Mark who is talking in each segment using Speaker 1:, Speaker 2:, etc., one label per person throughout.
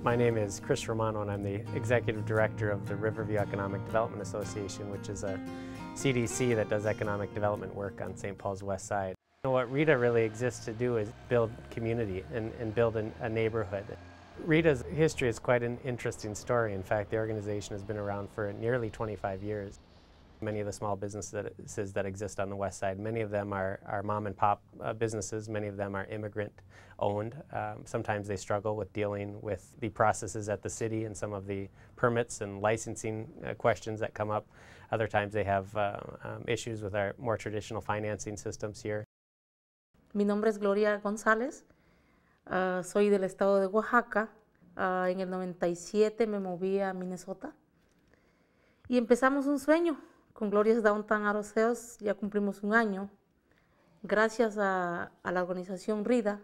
Speaker 1: My name is Chris Romano and I'm the Executive Director of the Riverview Economic Development Association, which is a CDC that does economic development work on St. Paul's West Side. What REDA really exists to do is build community and build a neighborhood. REDA's history is quite an interesting story. In fact, the organization has been around for nearly 25 years. Many of the small businesses that exist on the west side, many of them are mom and pop businesses, many of them are immigrant owned. Sometimes they struggle with dealing with the processes at the city and some of the permits and licensing questions that come up. Other times they have issues with our more traditional financing systems here.
Speaker 2: Mi nombre es Gloria González, soy del estado de Oaxaca. En el 97 me moví a Minnesota y empezamos un sueño. Con Gloria's Downtown Auto Sales ya cumplimos un año, gracias a la organización REDA,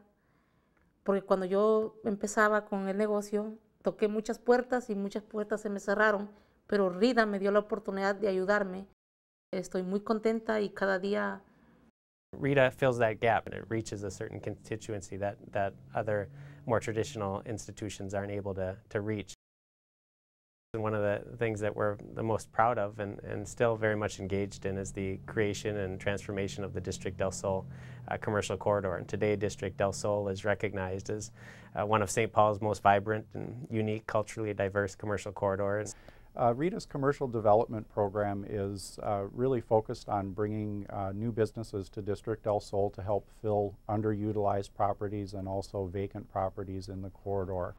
Speaker 2: porque cuando yo empezaba con el negocio, toqué muchas puertas y muchas puertas se me cerraron, pero REDA me dio la oportunidad de ayudarme. Estoy muy contenta y cada día...
Speaker 1: REDA fills that gap and it reaches a certain constituency that other more traditional institutions aren't able to reach. And one of the things that we're the most proud of and still very much engaged in is the creation and transformation of the District del Sol commercial corridor. And today District del Sol is recognized as one of St. Paul's most vibrant and unique, culturally diverse commercial corridors.
Speaker 3: REDA's commercial development program is really focused on bringing new businesses to District del Sol to help fill underutilized properties and also vacant properties in the corridor.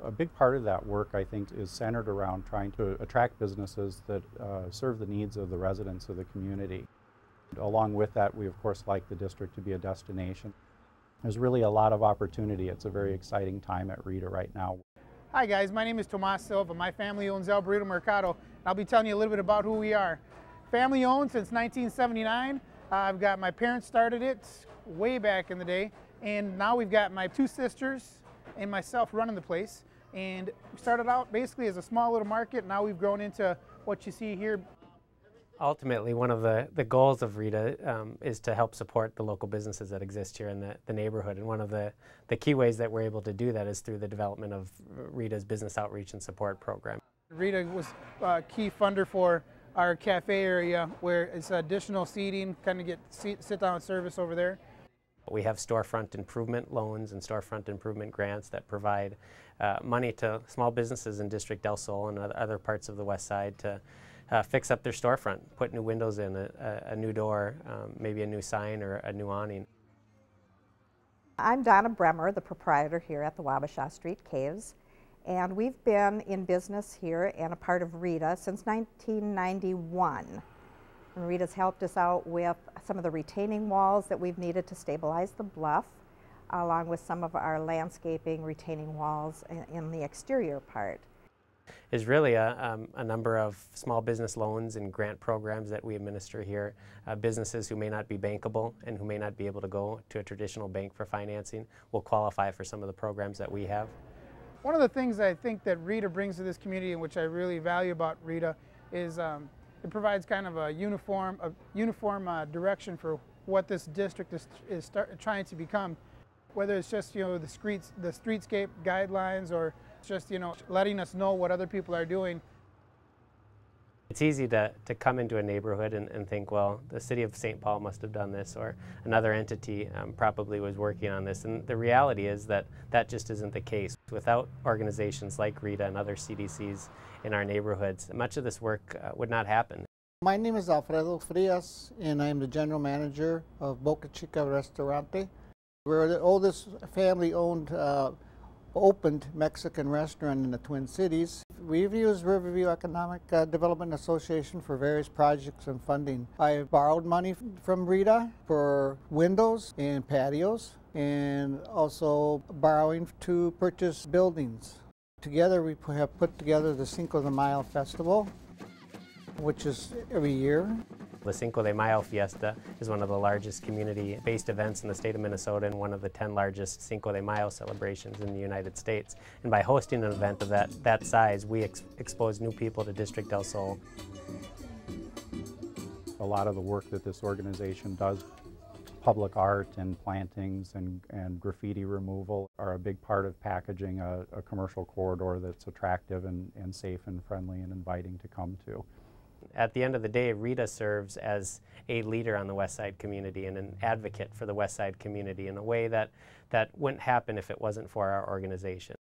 Speaker 3: A big part of that work, I think, is centered around trying to attract businesses that serve the needs of the residents of the community. Along with that, we of course like the district to be a destination. There's really a lot of opportunity. It's a very exciting time at REDA right now.
Speaker 4: Hi guys, my name is Tomas Silva. My family owns El Burrito Mercado. I'll be telling you a little bit about who we are. Family owned since 1979. I've got my parents started it way back in the day, and now we've got my two sisters and myself running the place. And we started out basically as a small little market. Now we've grown into what you see here.
Speaker 1: Ultimately, one of the goals of REDA is to help support the local businesses that exist here in the neighborhood. And one of the key ways that we're able to do that is through the development of REDA's Business Outreach and Support Program.
Speaker 4: REDA was a key funder for our cafe area, where it's additional seating, kind of get sit-down service over there.
Speaker 1: We have storefront improvement loans and storefront improvement grants that provide money to small businesses in District del Sol and other parts of the west side to fix up their storefront, put new windows in, a new door, maybe a new sign or a new awning.
Speaker 5: I'm Donna Bremer, the proprietor here at the Wabasha Street Caves, and we've been in business here and a part of REDA since 1991. And REDA's helped us out with some of the retaining walls that we've needed to stabilize the bluff, along with some of our landscaping retaining walls in the exterior part.
Speaker 1: Is really a number of small business loans and grant programs that we administer here. Businesses who may not be bankable and who may not be able to go to a traditional bank for financing will qualify for some of the programs that we have.
Speaker 4: One of the things I think that REDA brings to this community, and which I really value about REDA, is it provides kind of a uniform direction for what this district is trying to become. Whether it's just, you know, the streetscape guidelines, or just, you know, letting us know what other people are doing.
Speaker 1: It's easy to come into a neighborhood and think, well, the city of St. Paul must have done this, or another entity probably was working on this. And the reality is that that just isn't the case. Without organizations like REDA and other CDCs in our neighborhoods, much of this work would not happen.
Speaker 6: My name is Alfredo Frias, and I am the general manager of Boca Chica Restaurante. We're the oldest family-owned opened Mexican restaurant in the Twin Cities. We've used Riverview Economic Development Association for various projects and funding. I borrowed money from REDA for windows and patios, and also borrowing to purchase buildings. Together we have put together the Cinco de Mayo Festival, which is every year.
Speaker 1: The Cinco de Mayo Fiesta is one of the largest community-based events in the state of Minnesota and one of the 10 largest Cinco de Mayo celebrations in the United States. And by hosting an event of that size, we expose new people to District del Sol.
Speaker 3: A lot of the work that this organization does public art and plantings and graffiti removal are a big part of packaging a commercial corridor that's attractive and safe and friendly and inviting to come to.
Speaker 1: At the end of the day, REDA serves as a leader on the West Side community and an advocate for the West Side community in a way that wouldn't happen if it wasn't for our organization.